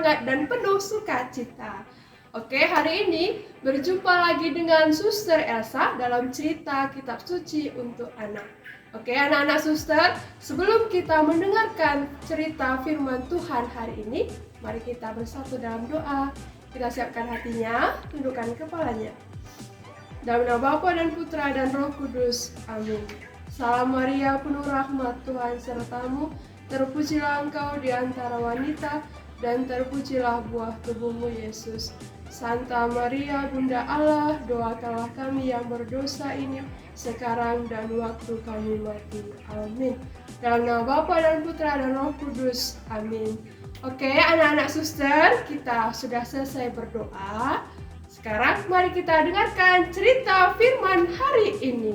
semangat dan penuh sukacita. Oke, hari ini berjumpa lagi dengan Suster Elsa dalam cerita kitab suci untuk anak. Oke, anak-anak suster, sebelum kita mendengarkan cerita firman Tuhan hari ini, mari kita bersatu dalam doa. Kita siapkan hatinya, tundukkan kepalanya. Dalam nama Bapa dan Putra dan Roh Kudus. Amin. Salam Maria, penuh rahmat, Tuhan sertamu. Terpujilah engkau di antara wanita, dan terpujilah buah tubuhmu, Yesus. Santa Maria, Bunda Allah, doakanlah kami yang berdosa ini, sekarang dan waktu kami mati. Amin. Dalam nama Bapa dan Putra dan Roh Kudus. Amin. Oke, anak-anak suster, kita sudah selesai berdoa. Sekarang mari kita dengarkan cerita firman hari ini.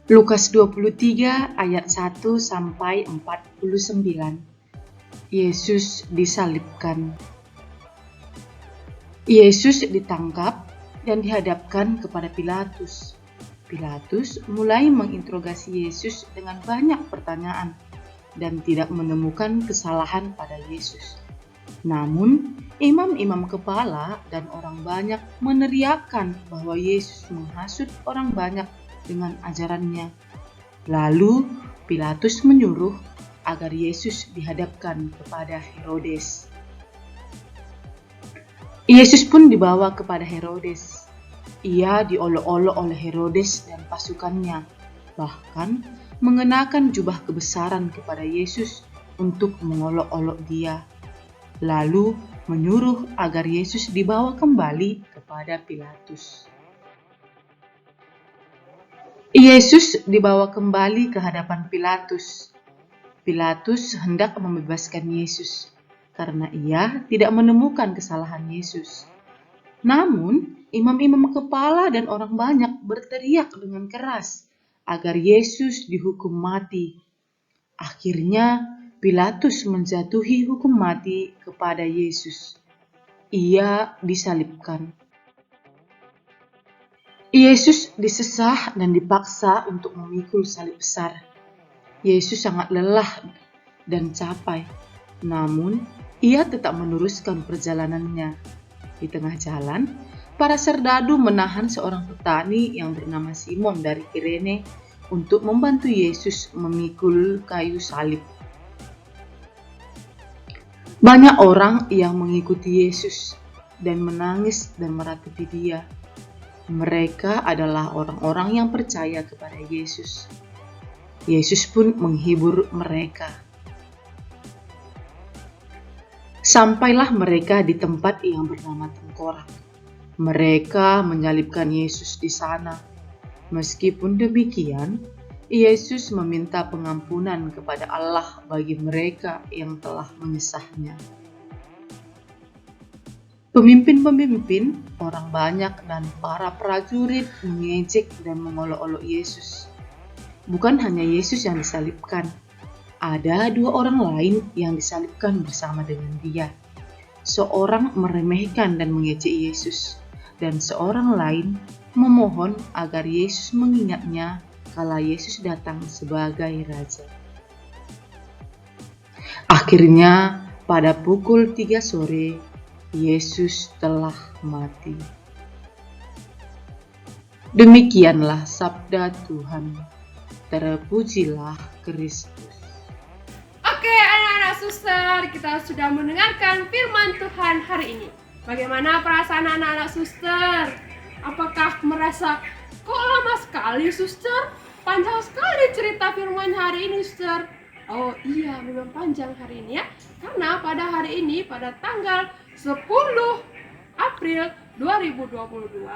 Lukas 23 ayat 1 sampai 49. Yesus disalibkan. Yesus ditangkap dan dihadapkan kepada Pilatus. Pilatus mulai menginterogasi Yesus dengan banyak pertanyaan dan tidak menemukan kesalahan pada Yesus. Namun, imam-imam kepala dan orang banyak meneriakkan bahwa Yesus menghasut orang banyak dengan ajarannya. Lalu Pilatus menyuruh agar Yesus dihadapkan kepada Herodes. Yesus pun dibawa kepada Herodes. Ia diolok-olok oleh Herodes dan pasukannya, bahkan mengenakan jubah kebesaran kepada Yesus untuk mengolok-olok dia. Lalu menyuruh agar Yesus dibawa kembali kepada Pilatus. Yesus dibawa kembali ke hadapan Pilatus. Pilatus hendak membebaskan Yesus karena ia tidak menemukan kesalahan Yesus. Namun, imam-imam kepala dan orang banyak berteriak dengan keras agar Yesus dihukum mati. Akhirnya, Pilatus menjatuhi hukum mati kepada Yesus. Ia disalibkan. Yesus disesah dan dipaksa untuk memikul salib besar. Yesus sangat lelah dan capai, namun ia tetap meneruskan perjalanannya. Di tengah jalan, para serdadu menahan seorang petani yang bernama Simon dari Kirene untuk membantu Yesus memikul kayu salib. Banyak orang yang mengikuti Yesus dan menangis dan meratapi dia. Mereka adalah orang-orang yang percaya kepada Yesus. Yesus pun menghibur mereka. Sampailah mereka di tempat yang bernama Tengkorak. Mereka menyalibkan Yesus di sana. Meskipun demikian, Yesus meminta pengampunan kepada Allah bagi mereka yang telah menyesahnya. Pemimpin-pemimpin, orang banyak, dan para prajurit mengejek dan mengolok-olok Yesus. Bukan hanya Yesus yang disalibkan, ada dua orang lain yang disalibkan bersama dengan dia. Seorang meremehkan dan mengejek Yesus, dan seorang lain memohon agar Yesus mengingatnya kala Yesus datang sebagai Raja. Akhirnya, pada pukul 3 sore, Yesus telah mati. Demikianlah sabda Tuhan. Terpujilah Kristus. Oke, anak-anak suster, kita sudah mendengarkan firman Tuhan hari ini. Bagaimana perasaan anak-anak suster? Apakah merasa, kok lama sekali suster? Panjang sekali cerita firman hari ini suster. Oh iya, memang panjang hari ini ya. Karena pada hari ini, pada tanggal 10 April 2022,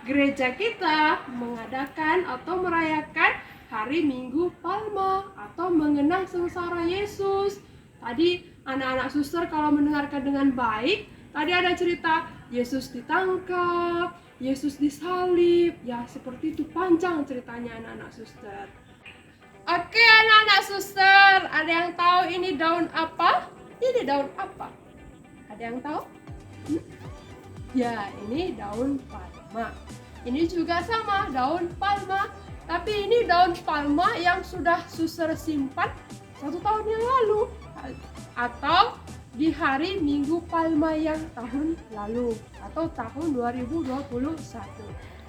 gereja kita mengadakan atau merayakan Hari Minggu Palma atau mengenang sengsara Yesus. Tadi anak-anak suster kalau mendengarkan dengan baik, tadi ada cerita Yesus ditangkap, Yesus disalib. Ya, seperti itu panjang ceritanya anak-anak suster. Oke, anak-anak suster, ada yang tahu ini daun apa? Ini daun apa? Ada yang tahu? Ya, ini daun palma. Ini juga sama, daun palma. Tapi ini daun palma yang sudah suster simpan 1 tahun yang lalu. atau di hari Minggu Palma yang tahun lalu atau tahun 2021.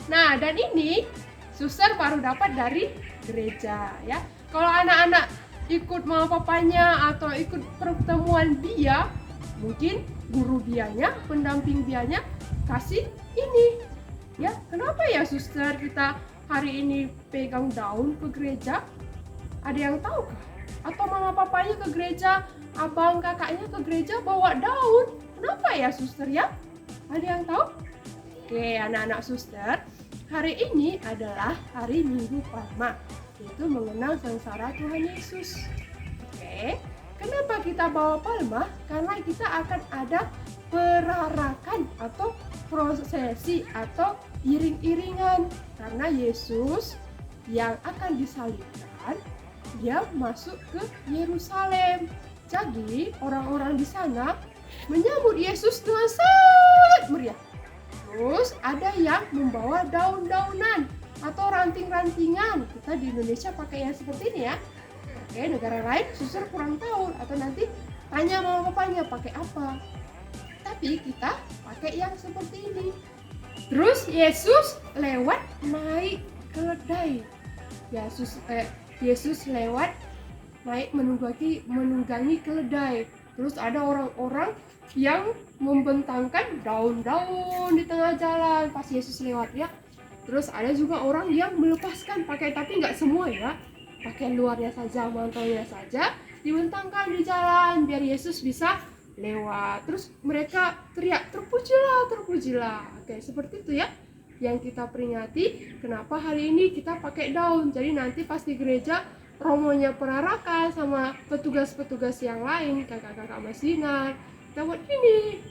Nah, dan ini suster baru dapat dari gereja ya. Kalau anak-anak ikut mama papanya atau ikut pertemuan dia, mungkin guru dianya, pendamping dianya kasih ini. Ya, kenapa ya suster kita hari ini pegang daun ke gereja? Ada yang tahu kah? Atau mama papanya ke gereja, abang kakaknya ke gereja bawa daun? Kenapa ya suster ya? Ada yang tahu? Oke, anak-anak suster, hari ini adalah hari Minggu Palma, yaitu mengenang sengsara Tuhan Yesus. Oke, kenapa kita bawa palma? Karena kita akan ada perarakan atau prosesi atau iring-iringan, karena Yesus yang akan disalibkan dia masuk ke Yerusalem. Jadi orang-orang di sana menyambut Yesus dengan sangat meriah. Terus ada yang membawa daun-daunan atau ranting-rantingan. Kita di Indonesia pakai yang seperti ini ya. Oke, negara lain suster kurang tahu, atau nanti tanya mama papanya pakai apa. Tapi kita pakai yang seperti ini. Terus Yesus lewat naik keledai. Yesus lewat naik menunggangi keledai. Terus ada orang-orang yang membentangkan daun-daun di tengah jalan pas Yesus lewat ya. Terus ada juga orang yang melepaskan pakai, tapi nggak semua ya, pakai luarnya saja, mantelnya saja dibentangkan di jalan biar Yesus bisa lewat. Terus mereka teriak, terpujilah, terpujilah. Oke, seperti itu ya yang kita peringati. Kenapa hari ini kita pakai daun? Jadi nanti pas di gereja romonya perarakan sama petugas-petugas yang lain, kakak-kakak masinar, kita buat ini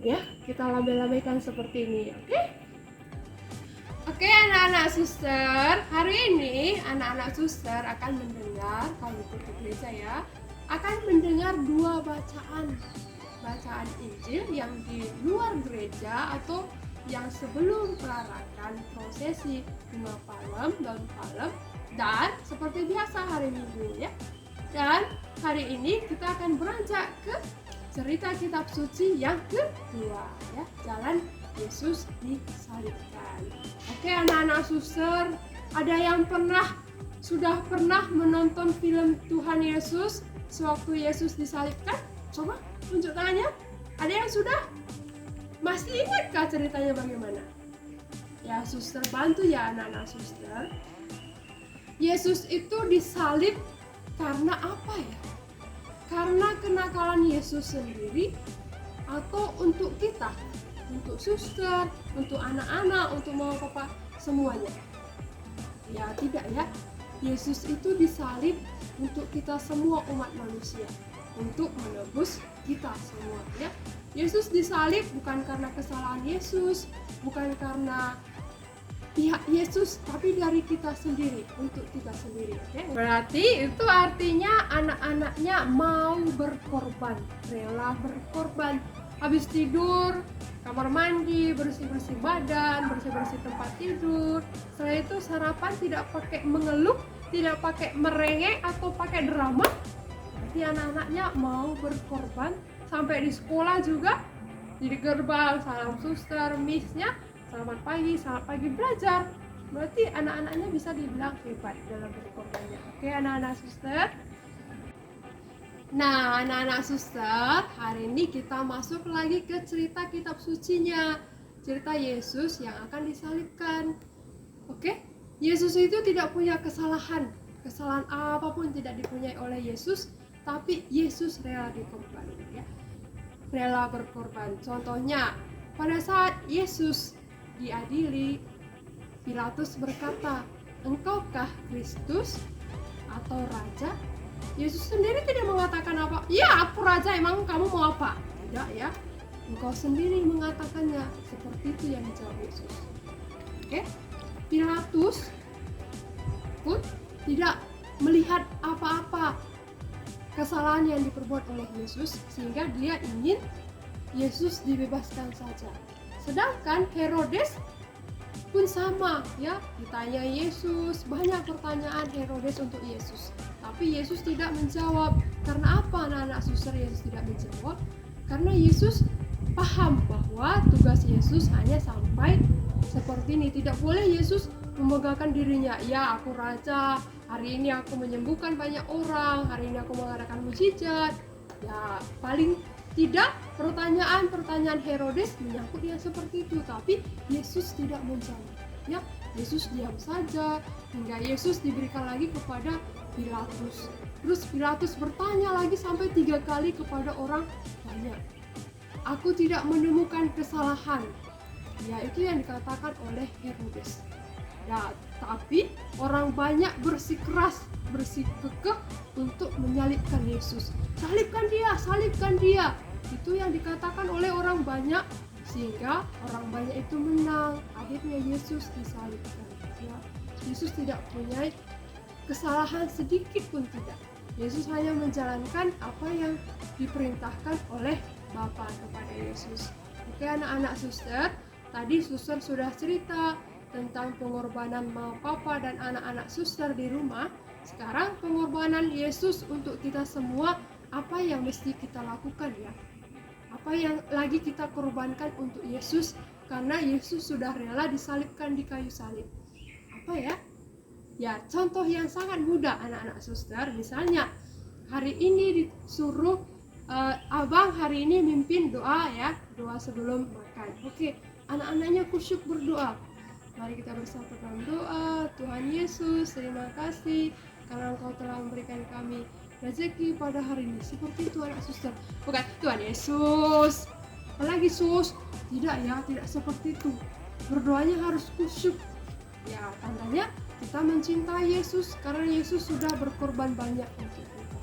ya, kita lambai-lambaikan seperti ini. Oke, anak-anak suster, hari ini anak-anak suster akan mendengar, kalau ikut ke gereja ya, akan mendengar dua bacaan Injil yang di luar gereja atau yang sebelum perarakan prosesi bunga palem, daun palem, dan seperti biasa hari Minggu ya. Dan hari ini kita akan beranjak ke cerita kitab suci yang kedua ya, jalan Yesus disalibkan. Oke, anak-anak suster, ada yang sudah pernah menonton film Tuhan Yesus sewaktu Yesus disalibkan? Coba tunjuk tangannya. Ada yang sudah? Masih ingatkah ceritanya bagaimana? Ya, suster bantu ya anak-anak suster. Yesus itu disalib karena apa ya? Karena kenakalan Yesus sendiri atau untuk kita? Untuk suster, untuk anak-anak, untuk mama papa semuanya? Ya tidak ya. Yesus itu disalib untuk kita semua umat manusia, untuk menebus kita semua ya. Yesus disalib bukan karena kesalahan Yesus, bukan karena pihak Yesus, tapi dari kita sendiri, untuk kita sendiri. Okay? Berarti itu artinya anak-anaknya mau berkorban, rela berkorban. Habis tidur, kamar mandi, bersih-bersih badan, bersih-bersih tempat tidur. Setelah itu sarapan, tidak pakai mengeluh, tidak pakai merengek atau pakai drama. Berarti anak-anaknya mau berkorban. Sampai di sekolah juga, di gerbang, salam suster, miss-nya, selamat pagi belajar. Berarti anak-anaknya bisa dibilang hebat dalam berkorbannya. Oke, anak-anak suster. Nah, anak-anak suster, hari ini kita masuk lagi ke cerita kitab sucinya, cerita Yesus yang akan disalibkan. Oke, Yesus itu tidak punya kesalahan apapun tidak dipunyai oleh Yesus, tapi Yesus rela dikorban ya. Rela berkorban. Contohnya, pada saat Yesus diadili, Pilatus berkata, "Engkaukah Kristus atau Raja?" Yesus sendiri tidak mengatakan apa, "Ya, aku Raja, emang kamu mau apa?" Tidak ya. Engkau sendiri mengatakannya. Seperti itu yang dijawab Yesus. Oke? Pilatus pun tidak melihat apa-apa kesalahan yang diperbuat oleh Yesus, sehingga dia ingin Yesus dibebaskan saja. Sedangkan Herodes pun sama ya, ditanya Yesus, banyak pertanyaan Herodes untuk Yesus, Tapi Yesus tidak menjawab. Karena apa anak-anak suster Yesus tidak menjawab? Karena Yesus paham bahwa tugas Yesus hanya sampai seperti ini. Tidak boleh Yesus membanggakan dirinya. Ya, aku raja, hari ini aku menyembuhkan banyak orang, hari ini aku mengadakan mujizat. Ya, paling tidak pertanyaan Herodes menyangkut yang seperti itu. Tapi Yesus tidak menjawab. Ya, Yesus diam saja hingga Yesus diberikan lagi kepada Pilatus. Terus Pilatus bertanya lagi sampai 3 kali kepada orang banyak. Aku tidak menemukan kesalahan. Ya, itu yang dikatakan oleh Herodes. Ya, tapi orang banyak bersikeras, bersikekeh untuk menyalibkan Yesus. Salibkan dia. Itu yang dikatakan oleh orang banyak, sehingga orang banyak itu menang. Akhirnya Yesus disalibkan. Ya, Yesus tidak punya kesalahan sedikit pun tidak. Yesus hanya menjalankan apa yang diperintahkan oleh Bapa kepada Yesus. Oke anak-anak suster, tadi suster sudah cerita tentang pengorbanan Mama, Papa, dan anak-anak suster di rumah. Sekarang pengorbanan Yesus untuk kita semua, apa yang mesti kita lakukan ya? Apa yang lagi kita korbankan untuk Yesus, karena Yesus sudah rela disalibkan di kayu salib. Apa ya? Ya, contoh yang sangat mudah anak-anak suster, misalnya hari ini disuruh abang hari ini mimpin doa ya, doa sebelum makan. Oke, anak-anaknya kusyuk berdoa. Mari kita bersatu dalam doa. Tuhan Yesus, terima kasih karena Engkau telah memberikan kami rezeki pada hari ini. Seperti itu anak suster. Bukan Tuhan Yesus. Apalagi sus? Tidak ya, tidak seperti itu. Berdoanya harus kusyuk. Ya, tandanya kita mencintai Yesus karena Yesus sudah berkorban banyak untuk kita.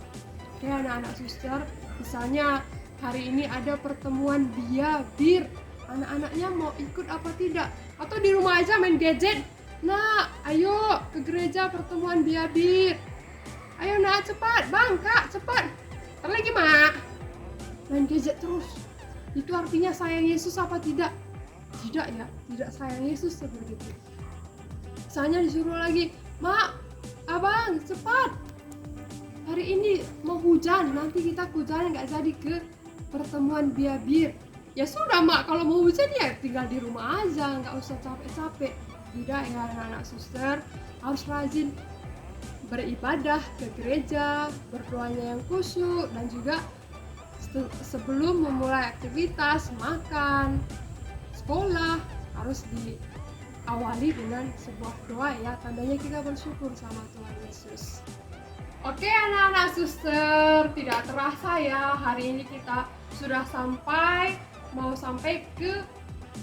Oke anak-anak suster, misalnya hari ini ada pertemuan bir, anak-anaknya mau ikut apa tidak? Atau di rumah aja main gadget? Nah, ayo ke gereja pertemuan bir. Ayo nak, cepat, bang, kak, cepat. Ntar lagi mak, main gadget terus. Itu artinya sayang Yesus apa tidak? Tidak ya, tidak sayang Yesus seperti itu. Misalnya disuruh lagi, mak, abang, cepat. Hari ini mau hujan, nanti kita kehujanan nggak jadi ke pertemuan bir. Ya sudah mak, kalau mau hujan ya tinggal di rumah aja, nggak usah capek-capek. Tidak ya anak-anak suster, harus rajin beribadah ke gereja, berdoanya yang khusyuk, dan juga sebelum memulai aktivitas, makan, sekolah, harus diawali dengan sebuah doa ya, tandanya kita bersyukur sama Tuhan Yesus. Oke anak-anak suster, tidak terasa ya hari ini kita sudah mau sampai ke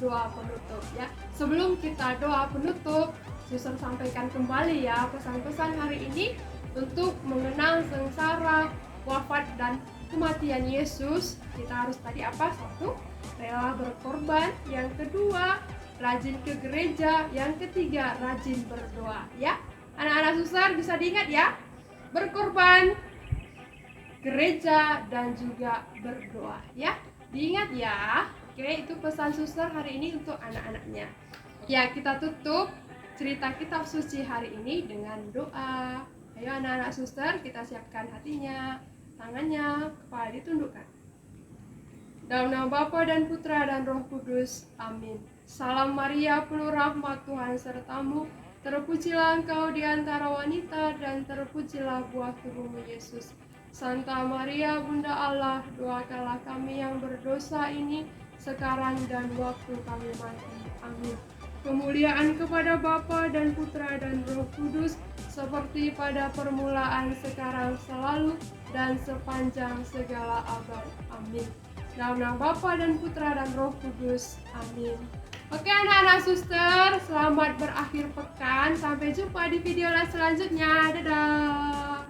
doa penutup ya. Sebelum kita doa penutup, suster sampaikan kembali ya pesan-pesan hari ini untuk mengenang sengsara, wafat, dan kematian Yesus. Kita harus tadi apa? 1, rela berkorban. Yang kedua, rajin ke gereja. Yang ketiga, rajin berdoa ya. Anak-anak suster bisa diingat ya, berkorban, gereja, dan juga berdoa ya. Diingat ya. Oke, itu pesan suster hari ini untuk anak-anaknya. Ya, kita tutup cerita kitab suci hari ini dengan doa. Ayo anak-anak suster, kita siapkan hatinya, tangannya, kepala ditundukkan. Dalam nama Bapa dan Putra dan Roh Kudus. Amin. Salam Maria, penuh rahmat, Tuhan sertamu. Terpujilah engkau di antara wanita, dan terpujilah buah tubuhmu Yesus. Santa Maria, Bunda Allah, doakanlah kami yang berdosa ini, sekarang dan waktu kami mati. Amin. Kemuliaan kepada Bapa dan Putra dan Roh Kudus, seperti pada permulaan, sekarang, selalu, dan sepanjang segala abad. Amin. Dalam nama Bapa dan Putra dan Roh Kudus. Amin. Oke anak-anak suster, selamat berakhir pekan. Sampai jumpa di video selanjutnya. Dadah.